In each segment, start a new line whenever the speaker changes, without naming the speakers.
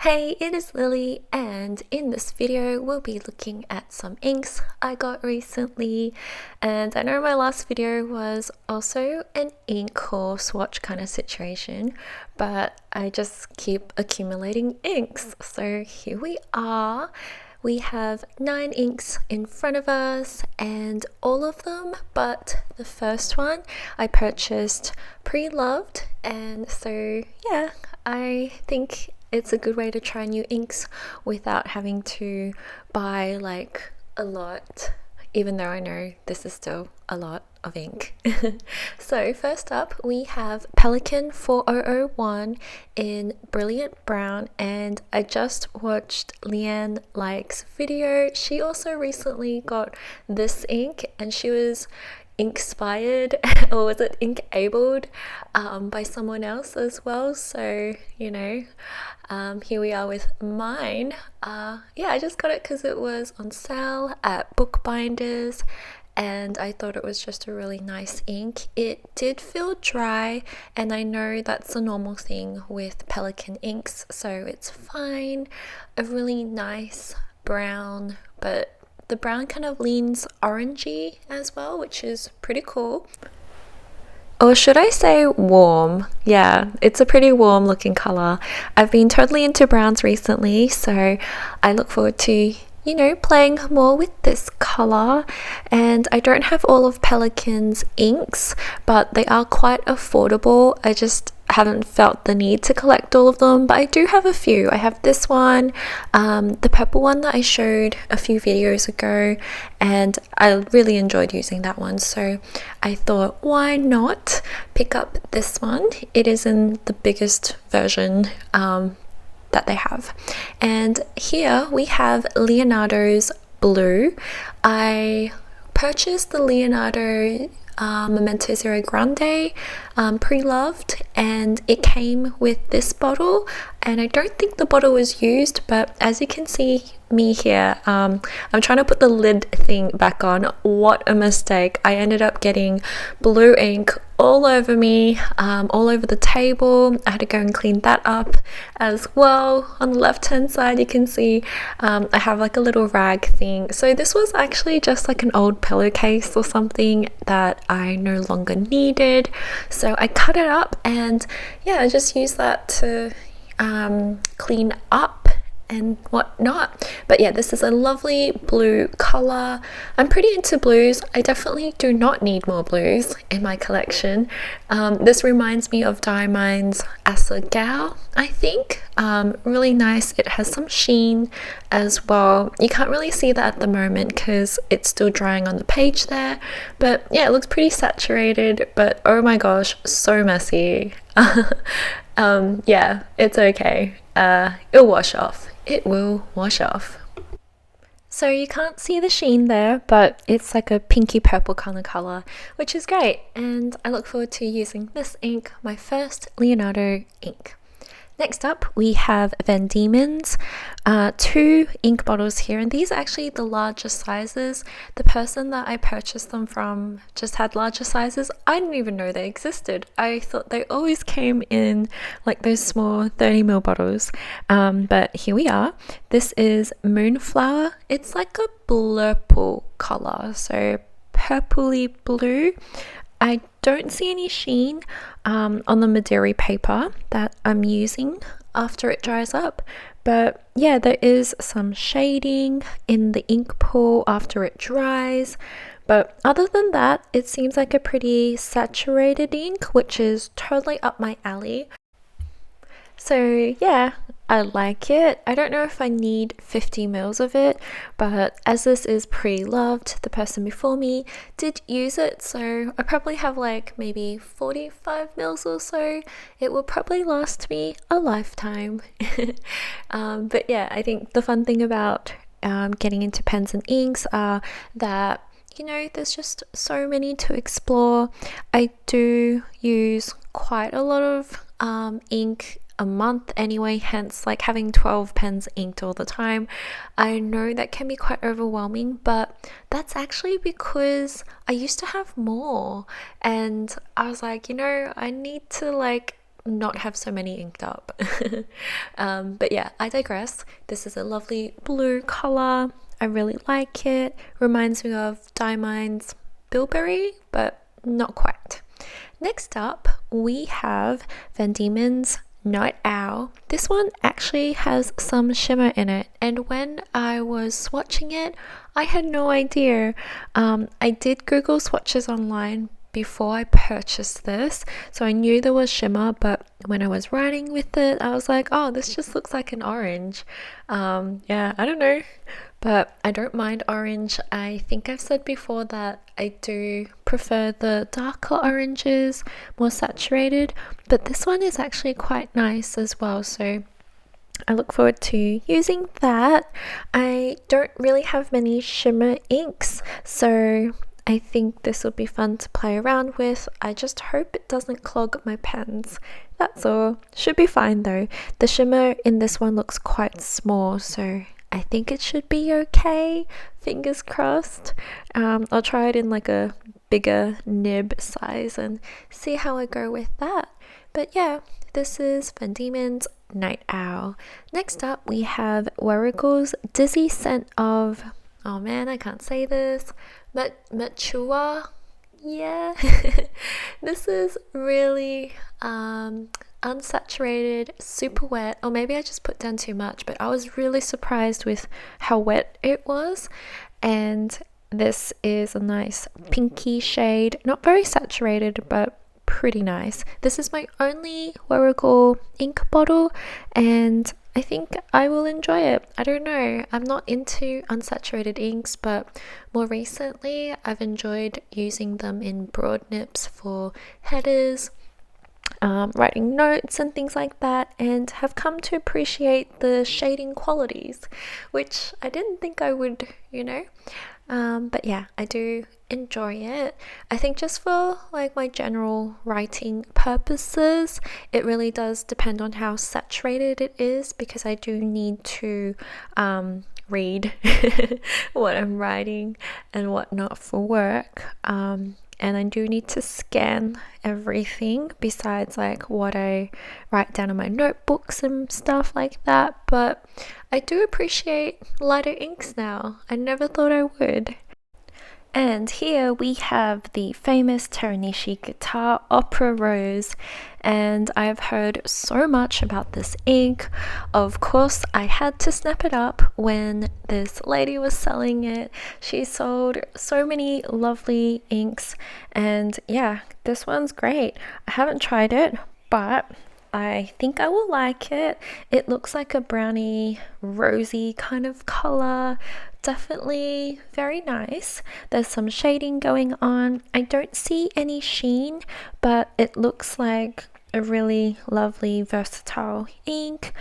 Hey, it is Lily, and in this video we'll be looking at some inks I got recently. And I know my last video was also an ink or swatch kind of situation, but I just keep accumulating inks. So here we are. We have 9 inks in front of us, and all of them but the first one I purchased pre-loved, and so yeah, I think it's a good way to try new inks without having to buy like a lot, even though I know this is still a lot of ink. So first up we have Pelikan 4001 in Brilliant Brown, and I just watched Leanne Like's video. She also recently got this ink, and she was inspired or was it ink-abled by someone else as well, so here we are with mine. Yeah, I just got it because it was on sale at Bookbinders, and I thought it was just a really nice ink. It did feel dry, and I know that's a normal thing with Pelikan inks, so it's fine. A really nice brown, but the brown kind of leans orangey as well, which is pretty cool. Or should I say warm? Yeah, it's a pretty warm looking color. I've been totally into browns recently, so I look forward to playing more with this color. And I don't have all of Pelikan's inks, but they are quite affordable. I just haven't felt the need to collect all of them, but I do have a few. I have this one, the purple one that I showed a few videos ago, and I really enjoyed using that one, so I thought, why not pick up this one? It is in the biggest version that they have. And here we have Leonardo's blue. I purchased the Leonardo Memento Zero Grande pre-loved, and it came with this bottle, and I don't think the bottle was used, but as you can see me here, I'm trying to put the lid thing back on. What a mistake. I ended up getting blue ink all over me, all over the table. I had to go and clean that up as well. On the left hand side you can see I have like a little rag thing. So this was actually just like an old pillowcase or something that I no longer needed, so I cut it up, and yeah, I just used that to clean up and whatnot. But yeah, this is a lovely blue color. I'm pretty into blues. I definitely do not need more blues in my collection. This reminds me of Diemans Asagao, I think. Really nice. It has some sheen as well. You can't really see that at the moment because it's still drying on the page there, but yeah, it looks pretty saturated, but oh my gosh, so messy. Yeah, it's okay. It'll wash off. It will wash off. So you can't see the sheen there, but it's like a pinky purple kind of color, which is great, and I look forward to using this ink, my first Leonardo ink. Next up we have Diemans, 2 ink bottles here, and these are actually the larger sizes. The person that I purchased them from just had larger sizes. I didn't even know they existed. I thought they always came in like those small 30ml bottles, but here we are. This is Moonflower. It's like a blurple color, so purpley blue. I don't see any sheen on the Midori paper that I'm using after it dries up, but yeah, there is some shading in the ink pool after it dries, but other than that, it seems like a pretty saturated ink, which is totally up my alley. So yeah, I like it. I don't know if I need 50 mils of it, but as this is pre-loved, the person before me did use it, so I probably have like maybe 45 mils or so. It will probably last me a lifetime. But yeah, I think the fun thing about getting into pens and inks are that there's just so many to explore. I do use quite a lot of ink a month anyway, hence like having 12 pens inked all the time. I know that can be quite overwhelming, but that's actually because I used to have more, and I was like, I need to like not have so many inked up. But yeah, I digress. This is a lovely blue color. I really like it. Reminds me of Diemans Bilberry, but not quite. Next up, we have Van Diemen's Night Owl. This one actually has some shimmer in it, and when I was swatching it, I had no idea. I did Google swatches online before I purchased this, so I knew there was shimmer, but when I was writing with it, I was like, oh, this just looks like an orange. Yeah, I don't know, but I don't mind orange. I think I've said before that I do prefer the darker oranges, more saturated, but this one is actually quite nice as well, so I look forward to using that. I don't really have many shimmer inks, so I think this will be fun to play around with. I just hope it doesn't clog my pens. That's all. Should be fine though. The shimmer in this one looks quite small, so I think it should be okay. Fingers crossed. I'll try it in like a bigger nib size and see how I go with that. But yeah, this is Van Diemen's Night Owl. Next up, we have Wearingrul's Dizzy Scent of, oh man, I can't say this, Matua. Yeah. This is really unsaturated, super wet, or maybe I just put down too much, but I was really surprised with how wet it was. And this is a nice pinky shade, not very saturated, but pretty nice. This is my only Wearingrul ink bottle, and I think I will enjoy it. I don't know, I'm not into unsaturated inks, but more recently I've enjoyed using them in broad nips for headers, writing notes and things like that, and have come to appreciate the shading qualities, which I didn't think I would, but yeah, I do enjoy it. I think just for like my general writing purposes, it really does depend on how saturated it is, because I do need to read what I'm writing and whatnot for work, and I do need to scan everything besides like what I write down in my notebooks and stuff like that. But I do appreciate lighter inks now. I never thought I would. And here we have the famous Teranishi Guitar Opera Rose, and I've heard so much about this ink. Of course, I had to snap it up when this lady was selling it. She sold so many lovely inks, and yeah, this one's great. I haven't tried it, but I think I will like it. It looks like a brownie, rosy kind of color. Definitely very nice. There's some shading going on. I don't see any sheen, but it looks like a really lovely, versatile ink.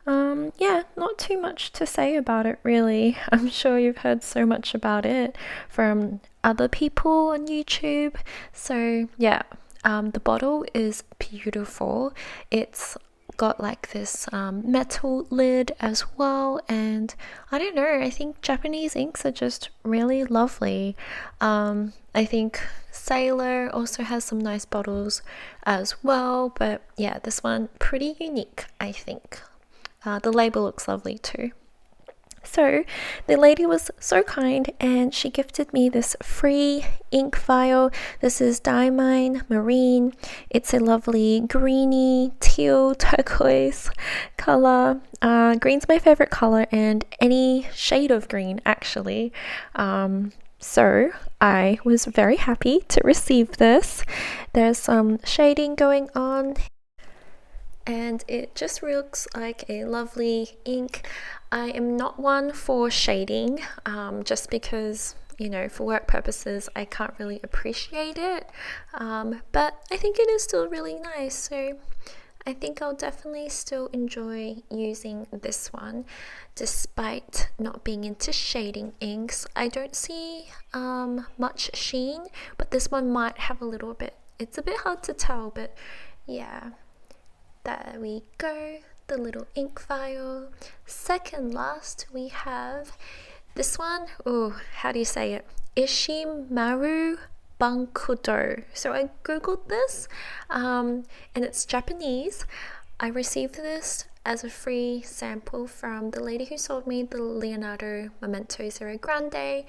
Yeah, not too much to say about it really. I'm sure you've heard so much about it from other people on YouTube. So yeah. The bottle is beautiful. It's got like this metal lid as well, and I don't know, I think Japanese inks are just really lovely. I think Sailor also has some nice bottles as well, but yeah, this one pretty unique, I think. The label looks lovely too. So the lady was so kind and she gifted me this free ink vial. This is Diamine Marine. It's a lovely greeny teal turquoise color. Green's my favorite color, and any shade of green actually. So I was very happy to receive this. There's some shading going on, and it just looks like a lovely ink. I am not one for shading, just because, for work purposes, I can't really appreciate it. But I think it is still really nice, so I think I'll definitely still enjoy using this one, despite not being into shading inks. I don't see much sheen, but this one might have a little bit. It's a bit hard to tell, but yeah. There we go, the little ink vial. Second last, we have this one. Oh, how do you say it? Ishimaru Bunkoudou. So I googled this and it's Japanese. I received this as a free sample from the lady who sold me the Leonardo Memento Zero Grande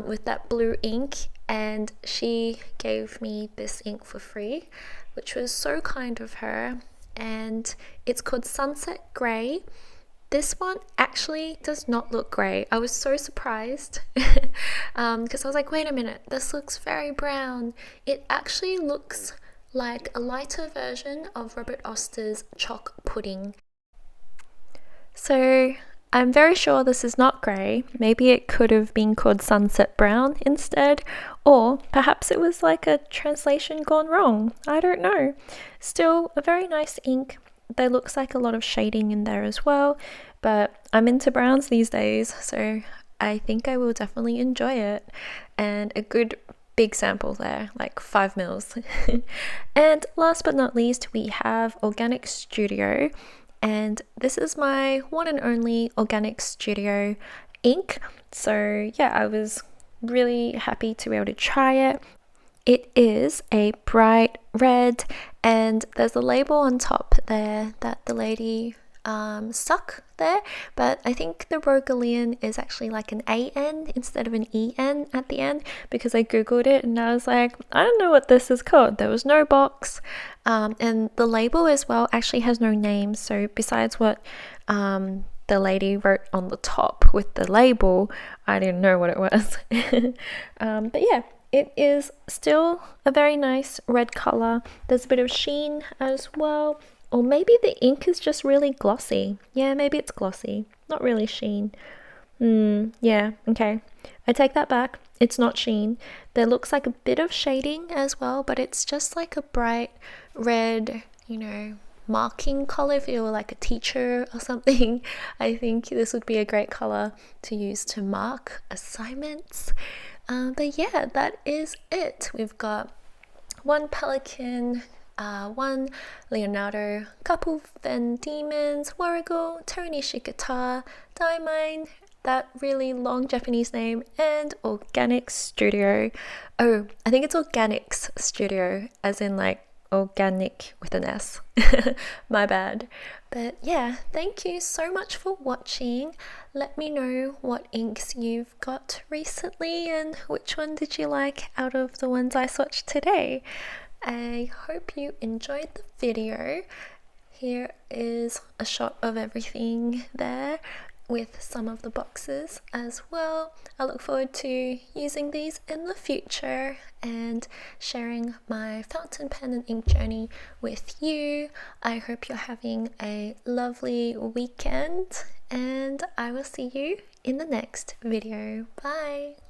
with that blue ink, and she gave me this ink for free, which was so kind of her. And it's called Sunset Grey. This one actually does not look grey. I was so surprised because I was like, wait a minute, this looks very brown. It actually looks like a lighter version of Robert Oster's chalk pudding. So I'm very sure this is not grey. Maybe it could have been called Sunset Brown instead, or perhaps it was like a translation gone wrong. I don't know. Still a very nice ink. There looks like a lot of shading in there as well, but I'm into browns these days, so I think I will definitely enjoy it. And a good big sample there, like 5 mils. And last but not least, we have Organics Studio, and this is my one and only Organics Studio ink. So yeah, I was really happy to be able to try it. It is a bright red, and there's a label on top there that the lady stuck there, but I think the Rogalian is actually like an AN instead of an EN at the end, because I googled it and I was like, I don't know what this is called. There was no box, and the label as well actually has no name. So besides what the lady wrote on the top with the label, I didn't know what it was. But yeah, it is still a very nice red color. There's a bit of sheen as well, or maybe the ink is just really glossy. Yeah, maybe it's glossy, not really sheen. Yeah, okay, I take that back. It's not sheen. There looks like a bit of shading as well, but it's just like a bright red, you know, marking color. If you were like a teacher or something, I think this would be a great color to use to mark assignments. But yeah, that is it. We've got one Pelikan, one Leonardo, couple then Diemans, Wearingrul, Teranishi guitar, Diamine, that really long Japanese name, and Organics Studio. Oh, I think it's Organics Studio, as in like organic with an S. My bad. But yeah, thank you so much for watching. Let me know what inks you've got recently and which one did you like out of the ones I swatched today. I hope you enjoyed the video. Here is a shot of everything there with some of the boxes as well. I look forward to using these in the future and sharing my fountain pen and ink journey with you. I hope you're having a lovely weekend, and I will see you in the next video. Bye!